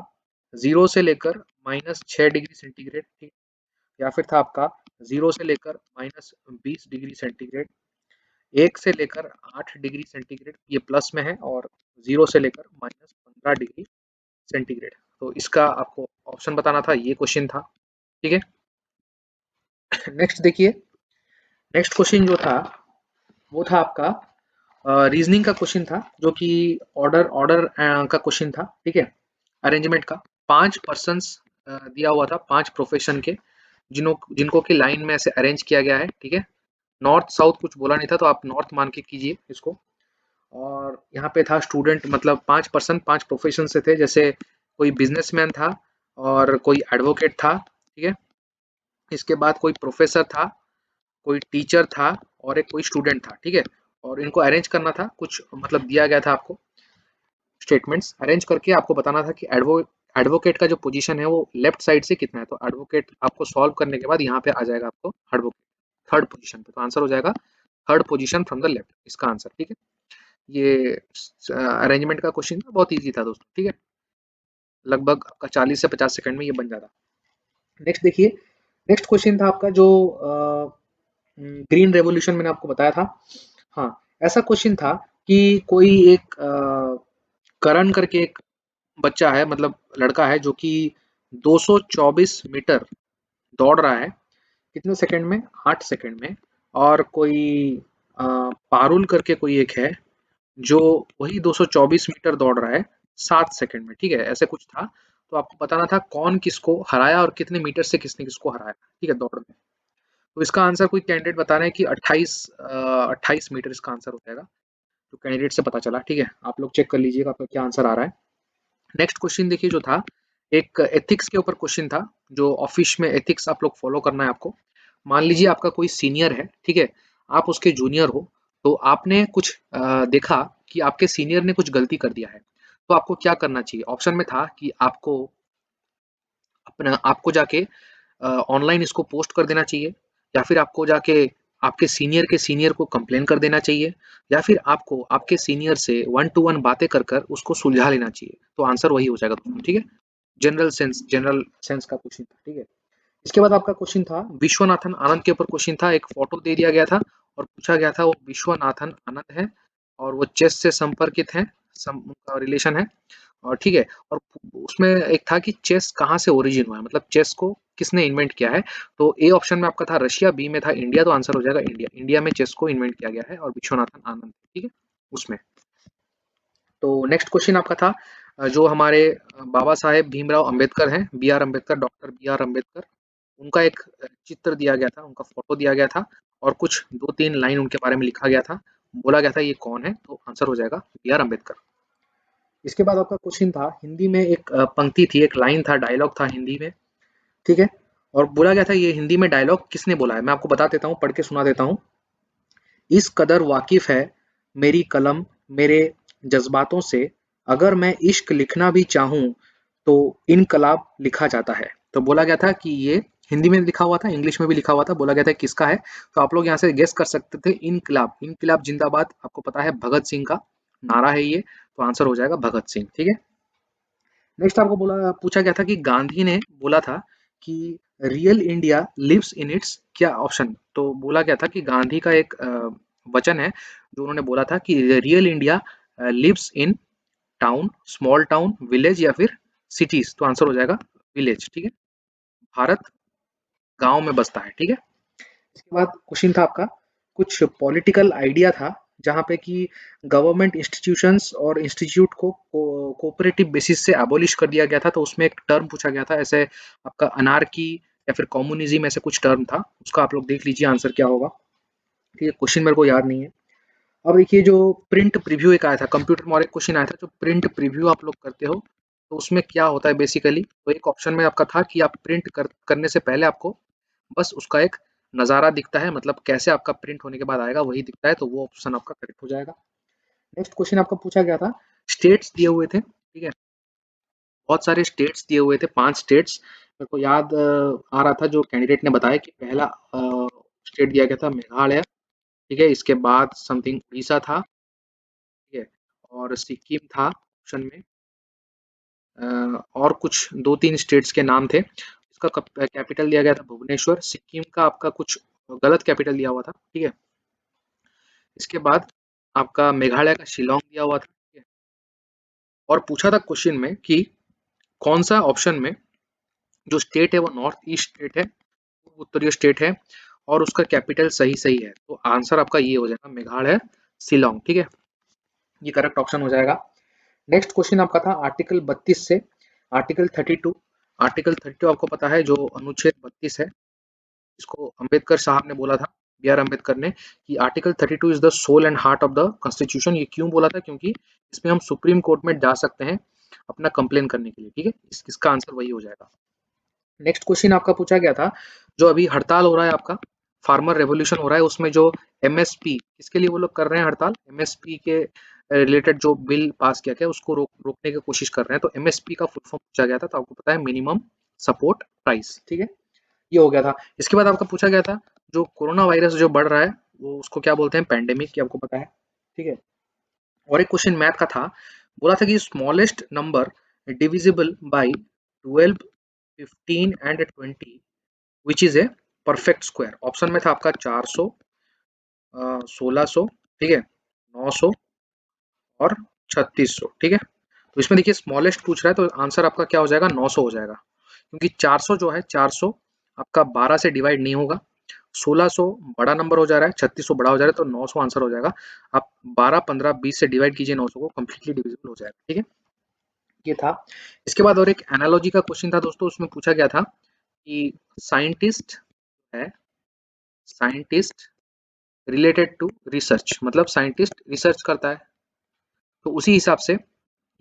0 से लेकर -6 डिग्री सेंटीग्रेड, ठीक, या फिर था आपका 0 से लेकर -20 डिग्री सेंटीग्रेड, 1 से लेकर 8 डिग्री सेंटीग्रेड, ये प्लस में है, और 0 से लेकर -15 डिग्री सेंटीग्रेड। तो इसका आपको ऑप्शन बताना था, ये क्वेश्चन था, ठीक है। नेक्स्ट देखिए, नेक्स्ट क्वेश्चन जो था वो था आपका रीजनिंग का क्वेश्चन था, जो कि ऑर्डर ऑर्डर का क्वेश्चन था, ठीक है, अरेंजमेंट का। 5 पर्सन्स दिया हुआ था, 5 प्रोफेशन के, जिनको की लाइन में ऐसे अरेंज किया गया है, ठीक है। नॉर्थ साउथ कुछ बोला नहीं था तो आप नॉर्थ मान के कीजिए इसको। और यहाँ पे था स्टूडेंट, मतलब 5 पर्सन 5 प्रोफेशन से थे, जैसे कोई बिजनेसमैन था, और कोई एडवोकेट था, ठीक है। इसके बाद कोई प्रोफेसर था, कोई टीचर था, और एक कोई स्टूडेंट था, ठीक है। और इनको अरेंज करना था, कुछ मतलब दिया गया था आपको स्टेटमेंट्स अरेंज करके, आपको बताना था कि एडवोकेट का जो पोजीशन है वो लेफ्ट साइड से कितना है, तो एडवोकेट आपको सॉल्व करने के बाद यहाँ पे आ जाएगा आपको एडवोकेट थर्ड पोजीशन पे, तो आंसर हो जाएगा third position from the left, इसका आंसर, ठीक है। ये अरेंजमेंट का क्वेश्चन था, बहुत ईजी था दोस्तों, ठीक है, लगभग आपका 40 से 50 सेकंड में ये बन जाता। नेक्स्ट देखिए, नेक्स्ट क्वेश्चन था आपका जो ग्रीन रेवोल्यूशन मैंने आपको बताया था, हाँ, ऐसा क्वेश्चन था कि कोई एक करण करके एक बच्चा है, मतलब लड़का है, जो कि 224 मीटर दौड़ रहा है, कितने सेकंड में, 8 सेकंड में। और कोई पारुल करके कोई एक है, जो वही 224 मीटर दौड़ रहा है 7 सेकंड में, ठीक है, ऐसे कुछ था। तो आपको बताना था कौन किसको हराया और कितने मीटर से किसने किसको हराया, ठीक है, दौड़ में। तो इसका आंसर कोई कैंडिडेट बता रहे हैं कि 28 मीटर इसका आंसर हो जाएगा, तो कैंडिडेट से पता चला, ठीक है, आप लोग चेक कर लीजिएगा आपका क्या आंसर आ रहा है। नेक्स्ट क्वेश्चन देखिए, जो था एक एथिक्स के ऊपर क्वेश्चन था, जो ऑफिस में एथिक्स आप लोग फॉलो करना है आपको। मान लीजिए आपका कोई सीनियर है, ठीक है, आप उसके जूनियर हो, तो आपने कुछ देखा कि आपके सीनियर ने कुछ गलती कर दिया है, तो आपको क्या करना चाहिए। ऑप्शन में था कि आपको अपना आपको जाके ऑनलाइन इसको पोस्ट कर देना चाहिए, या फिर आपको जाके आपके सीनियर के सीनियर को कंप्लेन कर देना चाहिए, या फिर आपको आपके सीनियर से वन टू वन बातें कर कर उसको सुलझा लेना चाहिए, तो आंसर वही हो जाएगा दोस्तों, ठीक है। जनरल सेंस का क्वेश्चन था, ठीक है। इसके बाद आपका क्वेश्चन था विश्वनाथन आनंद के ऊपर क्वेश्चन था, एक फोटो दे दिया गया था और पूछा गया था वो विश्वनाथन आनंद है, और वो चेस से संपर्कित है, उनका रिलेशन है, और ठीक है। और उसमें एक था कि चेस कहाँ से ओरिजिन हुआ है, मतलब चेस को किसने इन्वेंट किया है। तो ए ऑप्शन में आपका था रशिया, बी में था इंडिया, तो आंसर हो जाएगा इंडिया, इंडिया में चेस को इन्वेंट किया गया है, और विश्वनाथन आनंद, ठीक है, उसमें। तो नेक्स्ट क्वेश्चन आपका था जो हमारे बाबा साहेब भीमराव अंबेडकर हैं, B R Ambedkar, doctor B R Ambedkar, उनका एक चित्र दिया गया था, उनका फोटो दिया गया था और कुछ 2-3 लाइन उनके बारे में लिखा गया था। बोला गया था ये कौन है? तो आंसर हो जाएगा बी आर अम्बेडकर। इसके बाद आपका क्वेश्चन था हिंदी में एक पंक्ति थी, एक लाइन था, डायलॉग था हिंदी में, ठीक है? और बोला गया था ये हिंदी में डायलॉग किसने बोला है? मैं आपको बता देता हूँ, पढ़ के सुना देता हूँ। इस कदर वाकिफ है मेरी कलम मेरे जज्बातों से, अगर मैं इश्क लिखना भी चाहूँ तो इनकलाब लिखा जाता है। तो बोला गया था कि ये हिंदी में लिखा हुआ था, इंग्लिश में भी लिखा हुआ था। बोला गया था किसका है? तो आप लोग यहाँ से गेस कर सकते थे, इनकलाब, इनकलाब जिंदाबाद। आपको पता है भगत सिंह का नारा है ये, तो आंसर हो जाएगा भगत सिंह, ठीक है? नेक्स्ट आपको बोला पूछा गया था कि गांधी ने बोला था कि real India lives in its क्या ऑप्शन? तो बोला गया था कि गांधी का एक वचन है जो उन्होंने बोला था कि real India lives in town, small town, village या फिर सिटीज। तो आंसर हो जाएगा विलेज, ठीक है? भारत गांव में बसता है, ठीक है? इसके बाद क्वेश्चन था आपका कुछ पॉलिटिकल आइडिया था जहाँ पे कि गवर्नमेंट इंस्टीट्यूशंस और इंस्टीट्यूट को कोऑपरेटिव बेसिस से एबॉलिश कर दिया गया था। तो उसमें एक टर्म पूछा गया था, ऐसे आपका अनार्की या फिर कम्युनिज्म, ऐसे कुछ टर्म था, उसका आप लोग देख लीजिए आंसर क्या होगा, ठीक है? क्वेश्चन मेरे को याद नहीं है। अब देखिए जो प्रिंट प्रीव्यू एक आया था कंप्यूटर में, और एक क्वेश्चन आया था जो प्रिंट प्रीव्यू आप लोग करते हो तो उसमें क्या होता है बेसिकली? तो एक ऑप्शन में आपका था कि आप करने से पहले आपको बस उसका एक नज़ारा दिखता है, मतलब कैसे आपका प्रिंट होने के बाद आएगा वही दिखता है, तो वो ऑप्शन आपका करेक्ट हो जाएगा। नेक्स्ट क्वेश्चन आपका पूछा गया था, स्टेट्स दिए हुए थे, ठीक है? बहुत सारे स्टेट्स दिए हुए थे, 5 स्टेट्स मेरे को याद आ रहा था जो कैंडिडेट ने बताया कि पहला स्टेट दिया गया था मेघालय, ठीक है? इसके बाद समथिंग उड़ीसा था, ठीक है? और सिक्किम था ऑप्शन में, और कुछ 2-3 स्टेट्स के नाम थे। इसका कैपिटल दिया गया था भुवनेश्वर। सिक्किम का आपका कुछ गलत कैपिटल दिया हुआ था, ठीक है? इसके बाद आपका मेघालय का शिलोंग दिया हुआ था, ठीक है? और पूछा था क्वेश्चन में कि कौन सा ऑप्शन में जो स्टेट है वो नॉर्थ ईस्ट स्टेट है, पूर्व उत्तरीय स्टेट है और उसका कैपिटल सही सही है। तो आंसर आपका ये हो जाएगा मेघालय शिलोंग, ठीक है? ये करेक्ट ऑप्शन हो जाएगा। नेक्स्ट क्वेश्चन आपका था आर्टिकल 32 से आर्टिकल 32। आर्टिकल 32 आपको पता है जो अनुच्छेद 32 है, इसको अंबेडकर साहब ने बोला था, बी आर अम्बेडकर ने, कि article 32 is the soul and heart of the constitution. ये क्यों बोला था? क्योंकि इसमें हम सुप्रीम कोर्ट में जा सकते हैं अपना कंप्लेन करने के लिए, ठीक है? इसका आंसर वही हो जाएगा। नेक्स्ट क्वेश्चन आपका पूछा गया था जो अभी हड़ताल हो रहा है आपका, फार्मर रेवोल्यूशन हो रहा है, उसमें जो एमएसपी किसके लिए वो लोग कर रहे हैं हड़ताल? एमएसपी के रिलेटेड जो बिल पास किया गया उसको रोकने की कोशिश कर रहे हैं। तो एमएसपी का फुल फॉर्म पूछा गया था, तो आपको पता है मिनिमम सपोर्ट प्राइस, ठीक है? ये हो गया था। इसके बाद आपका पूछा गया था जो कोरोना वायरस जो बढ़ रहा है वो उसको क्या बोलते हैं? पैंडेमिक, ये आपको पता है, ठीक है? और एक क्वेश्चन मैथ का था, बोला था कि smallest number divisible by 12, 15 and 20 which is a perfect square. Option में था आपका 400, 1600, ठीक है, 900 और 3600, ठीक है? तो इसमें देखिए स्मॉलेस्ट पूछ रहा है, तो आंसर आपका क्या हो जाएगा? 900 हो जाएगा, क्योंकि 400 जो है 400 आपका 12 से डिवाइड नहीं होगा, 1600 बड़ा नंबर हो जा रहा है, 3600 बड़ा हो जा रहा है, तो 900 आंसर हो जाएगा। आप 12, 15, 20 से डिवाइड कीजिए 900 को, कंप्लीटली डिविजिबल हो जाएगा, ठीक है? ये था। इसके बाद और एक एनालॉजी का क्वेश्चन था दोस्तों, उसमें पूछा गया था कि साइंटिस्ट है, साइंटिस्ट रिलेटेड टू रिसर्च, मतलब साइंटिस्ट रिसर्च करता है, तो उसी हिसाब से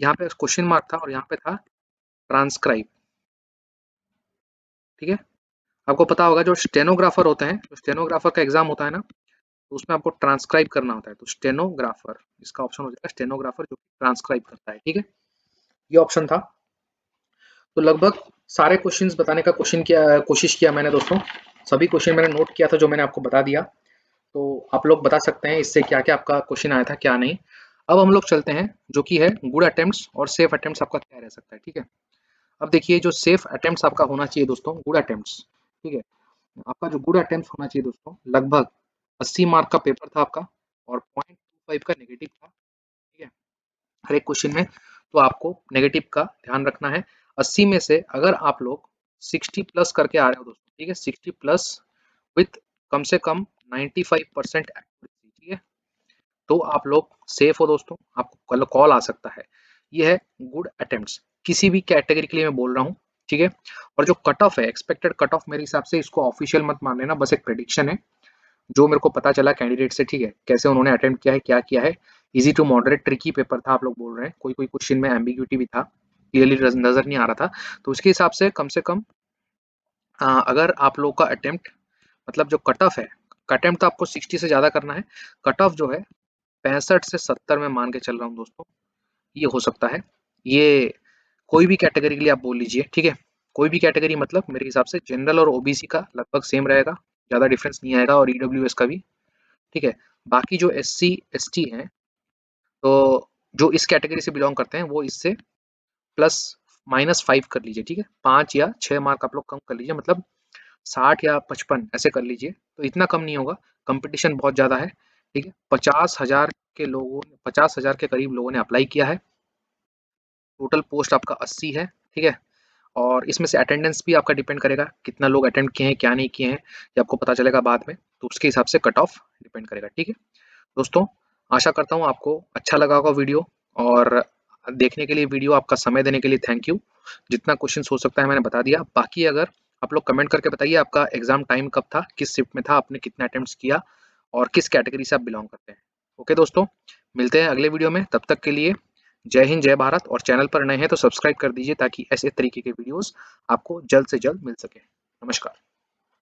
यहाँ पे क्वेश्चन मार्क था और यहाँ पे था ट्रांसक्राइब, ठीक है? आपको पता होगा जो स्टेनोग्राफर होते हैं, जो स्टेनोग्राफर का एग्जाम होता है ना, तो उसमें आपको ट्रांसक्राइब करना होता है, तो स्टेनोग्राफर, इसका ऑप्शन हो जाएगा स्टेनोग्राफर जो ट्रांसक्राइब करता है, ठीक है? ये ऑप्शन था। तो लगभग सारे क्वेश्चंस बताने का कोशिश किया मैंने दोस्तों, सभी क्वेश्चन मैंने नोट किया था जो मैंने आपको बता दिया। तो आप लोग बता सकते हैं इससे क्या क्या आपका क्वेश्चन आया था क्या नहीं। अब हम लोग चलते हैं जो कि है गुड अटेम्प्ट्स और सेफ अटेम्प्ट्स आपका क्या रह सकता है, ठीक है? अब देखिए जो सेफ अटेम्प्ट्स आपका होना चाहिए दोस्तों, गुड अटेम्प्ट्स, ठीक है? आपका जो गुड अटेम्प्ट होना चाहिए दोस्तों, लगभग 80 मार्क का पेपर था आपका और 0.25 का नेगेटिव था, ठीक है? हर एक क्वेश्चन में, तो आपको नेगेटिव का ध्यान रखना है। 80 में से अगर आप लोग 60 प्लस करके आ रहे हो दोस्तों, ठीक है, 60 प्लस विथ कम से कम 95% एक्यूरेसी, ठीक है, तो आप लोग सेफ हो दोस्तों, आपको कल कॉल आ सकता है। ये है गुड अटेम्प्ट्स, किसी भी कैटेगरी के लिए मैं बोल रहा हूँ, ठीक है। और जो कट ऑफ है, एक्सपेक्टेड कट ऑफ, मेरे हिसाब से इसको ऑफिशियल मत मान लेना, बस एक प्रेडिक्शन है जो मेरे को पता चला कैंडिडेट से, ठीक है, कैसे उन्होंने अटेम्प्ट किया है, क्या किया है। Easy to moderate tricky paper था आप लोग बोल रहे हैं, कोई कोई क्वेश्चन में एम्बिग्यूटी भी था, क्लियरली नजर नहीं आ रहा था। तो उसके हिसाब से कम अगर आप लोग का अटेम्प्ट, मतलब जो कट ऑफ है, अटेम्प्ट तो आपको 60 से ज्यादा करना है, कट ऑफ जो है 65 से 70 में मान के चल रहा हूँ दोस्तों, ये हो सकता है। ये कोई भी कैटेगरी के लिए आप बोल लीजिए, ठीक है, कोई भी कैटेगरी, मतलब मेरे हिसाब से जनरल और ओबीसी का लगभग सेम रहेगा, ज़्यादा डिफरेंस नहीं आएगा, और ईडब्ल्यूएस का भी, ठीक है। बाकी जो एससी एसटी हैं, तो जो इस कैटेगरी से बिलोंग करते हैं वो इससे प्लस -5 कर लीजिए, ठीक है, 5 या 6 मार्क आप लोग कम कर लीजिए, मतलब 60 या 55 ऐसे कर लीजिए, तो इतना कम नहीं होगा, कंपटीशन बहुत ज़्यादा है, ठीक है। 50,000 के करीब लोगों ने अप्लाई किया है, टोटल पोस्ट आपका 80 है, ठीक है। और इसमें से अटेंडेंस भी आपका डिपेंड करेगा, कितना लोग अटेंड किए हैं, क्या नहीं किए हैं, ये आपको पता चलेगा बाद में, तो उसके हिसाब से कट ऑफ डिपेंड करेगा, ठीक है। दोस्तों, आशा करता हूँ आपको अच्छा लगा होगा वीडियो, और देखने के लिए, वीडियो आपका समय देने के लिए थैंक यू। जितना क्वेश्चन हो सकता है मैंने बता दिया। बाकी अगर आप लोग कमेंट करके बताइए आपका एग्जाम टाइम कब था, किस शिफ्ट में था, आपने कितने अटेम्प्ट्स किया, और किस कैटेगरी से आप बिलोंग करते हैं। ओके दोस्तों, मिलते हैं अगले वीडियो में, तब तक के लिए जय हिंद जय भारत। और चैनल पर नए हैं तो सब्सक्राइब कर दीजिए ताकि ऐसे तरीके के वीडियोस आपको जल्द से जल्द मिल सके। नमस्कार।